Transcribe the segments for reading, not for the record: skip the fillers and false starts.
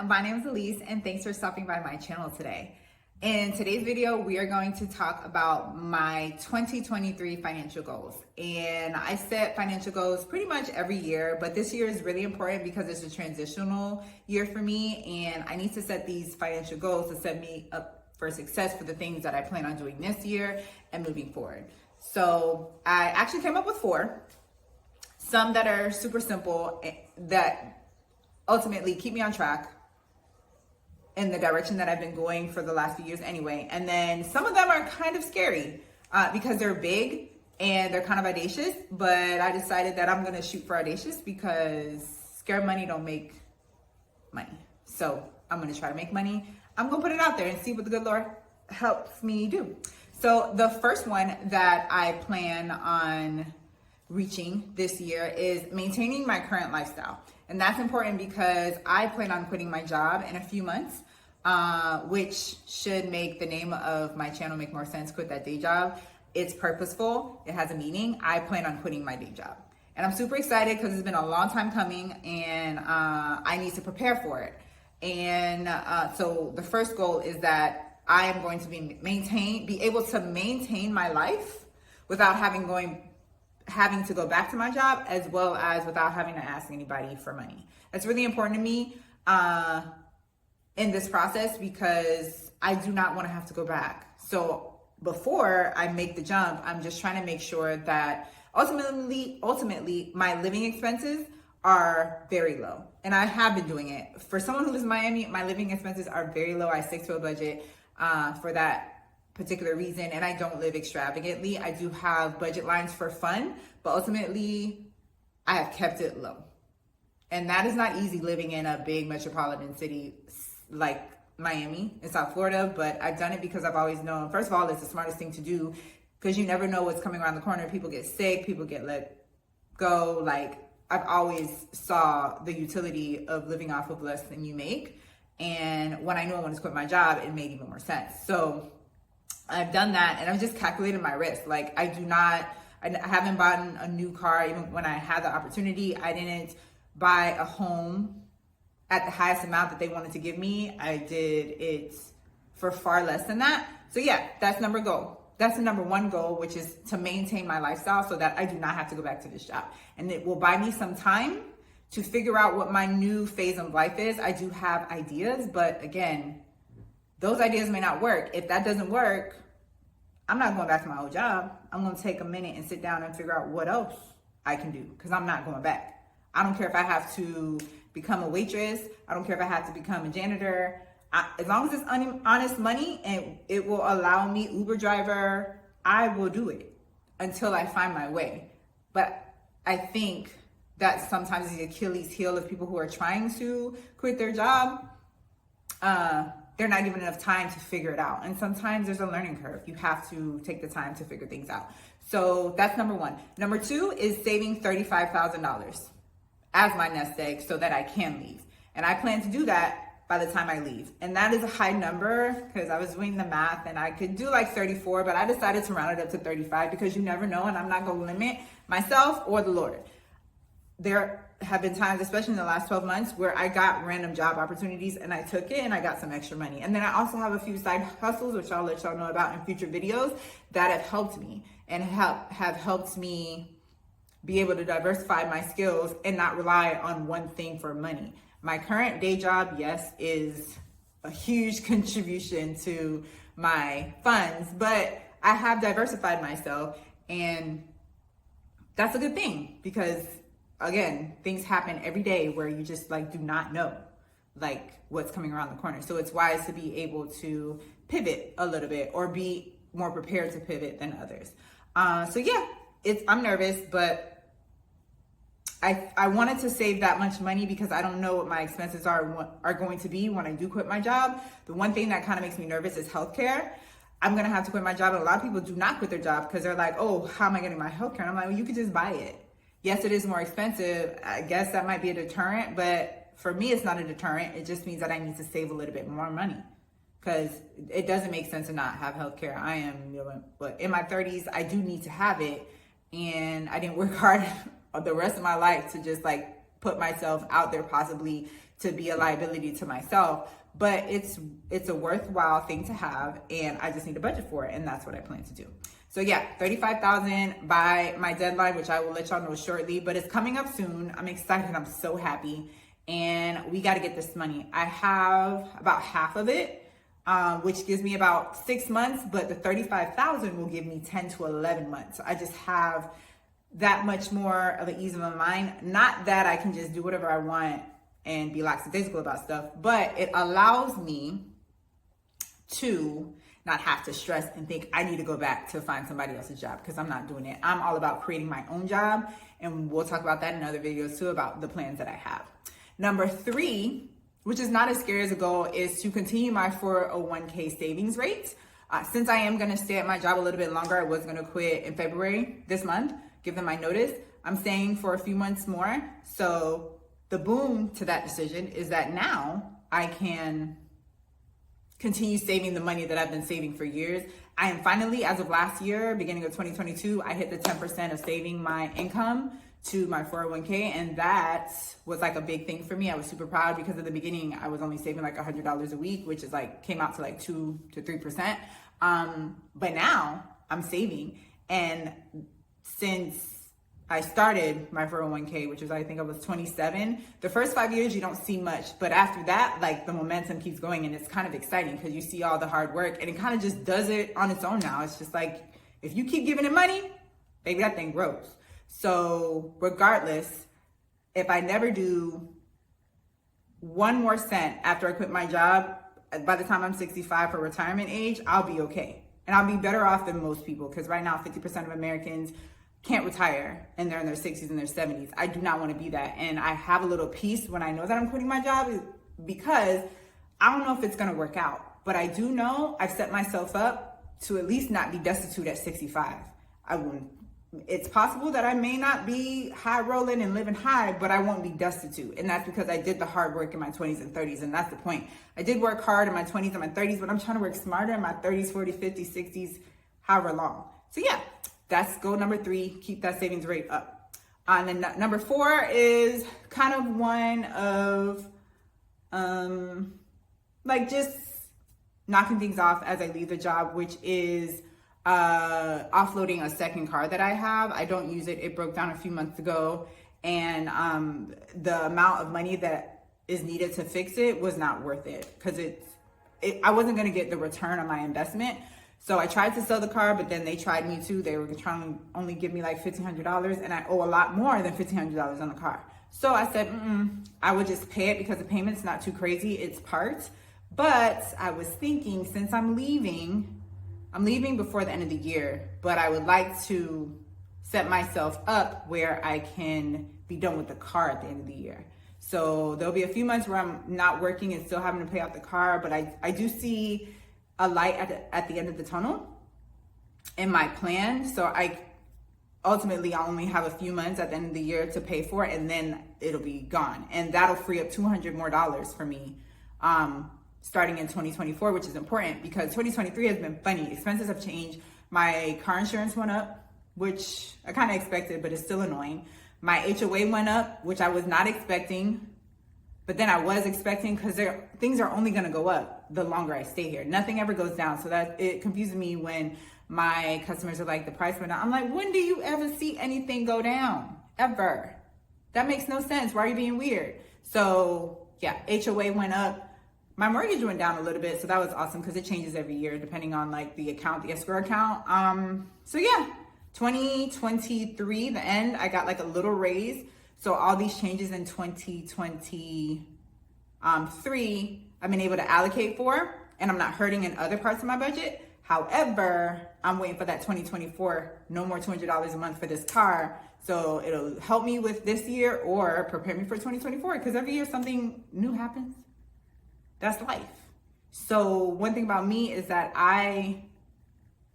my name is Elise and thanks for stopping by my channel today. In today's video, we are going to talk about my 2023 financial goals. And I set financial goals pretty much every year, but this year is really important because it's a transitional year for me and I need to set these financial goals to set me up for success for the things that I plan on doing this year and moving forward. So I actually came up with 4, some that are super simple that ultimately keep me on track in the direction that I've been going for the last few years anyway. And then some of them are kind of scary because they're big and they're kind of audacious, but I decided that I'm gonna shoot for audacious because scared money don't make money. So I'm gonna try to make money. I'm gonna put it out there and see what the good Lord helps me do. So the first one that I plan on reaching this year is maintaining my current lifestyle. And that's important because I plan on quitting my job in a few months, which should make the name of my channel make more sense. Quit that day job. It's purposeful. It has a meaning. I plan on quitting my day job. And I'm super excited because it's been a long time coming and I need to prepare for it. And so the first goal is that I am going to be able to maintain my life without having to go back to my job, as well as without having to ask anybody for money. That's really important to me in this process because I do not want to have to go back. So before I make the jump, I'm just trying to make sure that ultimately my living expenses are very low. And I have been doing it. For someone who lives in Miami, my living expenses are very low. I stick to a budget for that particular reason, and I don't live extravagantly. I do have budget lines for fun, but ultimately I have kept it low. And that is not easy living in a big metropolitan city like Miami in South Florida, but I've done it because I've always known, first of all, it's the smartest thing to do because you never know what's coming around the corner. People get sick, people get let go. Like, I've always saw the utility of living off of less than you make. And when I knew I wanted to quit my job, it made even more sense. So I've done that and I've just calculated my risk. Like, I haven't bought a new car. Even when I had the opportunity, I didn't buy a home at the highest amount that they wanted to give me. I did it for far less than that. So yeah, that's number goal. That's the number 1 goal, which is to maintain my lifestyle so that I do not have to go back to this job. And it will buy me some time to figure out what my new phase of life is. I do have ideas, but again, those ideas may not work. If that doesn't work, I'm not going back to my old job. I'm going to take a minute and sit down and figure out what else I can do because I'm not going back. I don't care if I have to become a waitress. I don't care if I have to become a janitor. As long as it's honest money and it will allow me, Uber driver, I will do it until I find my way. But I think that sometimes the Achilles heel of people who are trying to quit their job, they're not given enough time to figure it out. And sometimes there's a learning curve. You have to take the time to figure things out. So that's number 1. Number 2 is saving $35,000 as my nest egg so that I can leave. And I plan to do that by the time I leave. And that is a high number because I was doing the math and I could do like 34, but I decided to round it up to 35 because you never know and I'm not gonna limit myself or the Lord. There have been times, especially in the last 12 months, where I got random job opportunities and I took it and I got some extra money. And then I also have a few side hustles, which I'll let y'all know about in future videos, that have helped me and have helped me be able to diversify my skills and not rely on one thing for money. My current day job, yes, is a huge contribution to my funds, but I have diversified myself and that's a good thing because again, things happen every day where you just like do not know like what's coming around the corner. So it's wise to be able to pivot a little bit or be more prepared to pivot than others. So yeah, I'm nervous, but I wanted to save that much money because I don't know what my expenses are going to be when I do quit my job. The one thing that kind of makes me nervous is healthcare. I'm going to have to quit my job. And a lot of people do not quit their job because they're like, oh, how am I getting my healthcare? And I'm like, well, you could just buy it. Yes, it is more expensive. I guess that might be a deterrent, but for me, it's not a deterrent. It just means that I need to save a little bit more money because it doesn't make sense to not have healthcare. I am, but in my 30s, I do need to have it. And I didn't work hard the rest of my life to just like put myself out there possibly to be a liability to myself. But it's a worthwhile thing to have, and I just need a budget for it, and that's what I plan to do. So yeah, $35,000 by my deadline, which I will let y'all know shortly, but it's coming up soon. I'm excited. I'm so happy. And we got to get this money. I have about half of it, which gives me about 6 months, but the $35,000 will give me 10 to 11 months. So I just have that much more of an ease of mind. Not that I can just do whatever I want and be lackadaisical about stuff, but it allows me to not have to stress and think I need to go back to find somebody else's job, because I'm not doing it. I'm all about creating my own job, and we'll talk about that in other videos too, about the plans that I have. Number 3, which is not as scary as a goal, is to continue my 401k savings rates. Since I am gonna stay at my job a little bit longer, I was gonna quit in February this month, give them my notice. I'm staying for a few months more. So the boom to that decision is that now I can continue saving the money that I've been saving for years. I am finally, as of last year, beginning of 2022, I hit the 10% of saving my income to my 401k, and that was like a big thing for me. I was super proud, because at the beginning I was only saving like $100 a week, which is like, came out to like 2 to 3%. But now I'm saving, and since I started my 401k, which was, I think I was 27. The first 5 years, you don't see much. But after that, like, the momentum keeps going, and it's kind of exciting because you see all the hard work, and it kind of just does it on its own now. It's just like, if you keep giving it money, baby, that thing grows. So regardless, if I never do 1 more cent after I quit my job, by the time I'm 65 for retirement age, I'll be okay. And I'll be better off than most people, because right now 50% of Americans can't retire and they're in their 60s and their 70s. I do not want to be that. And I have a little peace when I know that I'm quitting my job, because I don't know if it's going to work out. But I do know I've set myself up to at least not be destitute at 65. It's possible that I may not be high rolling and living high, but I won't be destitute. And that's because I did the hard work in my 20s and 30s. And that's the point. I did work hard in my 20s and my 30s, but I'm trying to work smarter in my 30s, 40s, 50s, 60s, however long. So yeah, that's goal number 3. Keep that savings rate up. And then number 4 is kind of one of like just knocking things off as I leave the job, which is offloading a second car that I have. I don't use it. It broke down a few months ago, and the amount of money that is needed to fix it was not worth it, because I wasn't going to get the return on my investment. So I tried to sell the car, but then they tried me too. They were trying to only give me like $1,500, and I owe a lot more than $1,500 on the car. So I said, I would just pay it, because the payment's not too crazy. It's parts. But I was thinking, since I'm leaving before the end of the year, but I would like to set myself up where I can be done with the car at the end of the year. So there'll be a few months where I'm not working and still having to pay off the car, but I do see a light at the end of the tunnel in my plan. So I only have a few months at the end of the year to pay for it, and then it'll be gone. And that'll free up $200 more for me starting in 2024, which is important, because 2023 has been funny. Expenses have changed. My car insurance went up, which I kind of expected, but it's still annoying. My HOA went up, which I was not expecting, but then I was expecting, because things are only going to go up the longer I stay here. Nothing ever goes down. So that it confuses me when my customers are like, the price went down. I'm like, when do you ever see anything go down? Ever? That makes no sense. Why are you being weird? So yeah, HOA went up. My mortgage went down a little bit. So that was awesome, because it changes every year depending on like the account, the escrow account. So yeah, 2023, the end, I got like a little raise. So all these changes in 2023, I've been able to allocate for, and I'm not hurting in other parts of my budget. However, I'm waiting for that 2024, no more $200 a month for this car. So it'll help me with this year or prepare me for 2024, because every year something new happens. That's life. So one thing about me is that I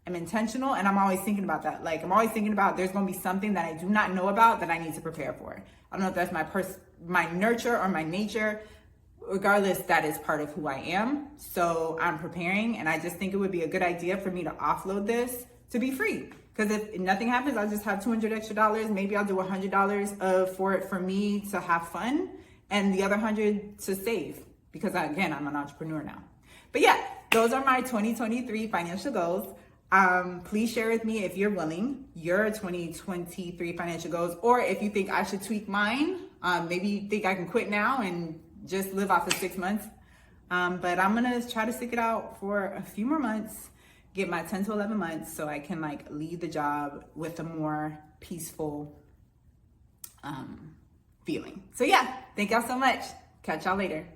am intentional, and I'm always thinking about that. Like, I'm always thinking about there's going to be something that I do not know about that I need to prepare for. I don't know if that's my nurture or my nature. Regardless, that is part of who I am. So I'm preparing, and I just think it would be a good idea for me to offload this to be free. Because if nothing happens, I'll just have $200 extra. Maybe I'll do $100 for it for me to have fun. and the other 100 to save, because again, I'm an entrepreneur now. But yeah, those are my 2023 financial goals. Please share with me if you're willing your 2023 financial goals, or if you think I should tweak mine. Maybe you think I can quit now and just live off of 6 months. But I'm gonna try to stick it out for a few more months, get my 10 to 11 months, so I can like leave the job with a more peaceful feeling. So yeah, thank y'all so much. Catch y'all later.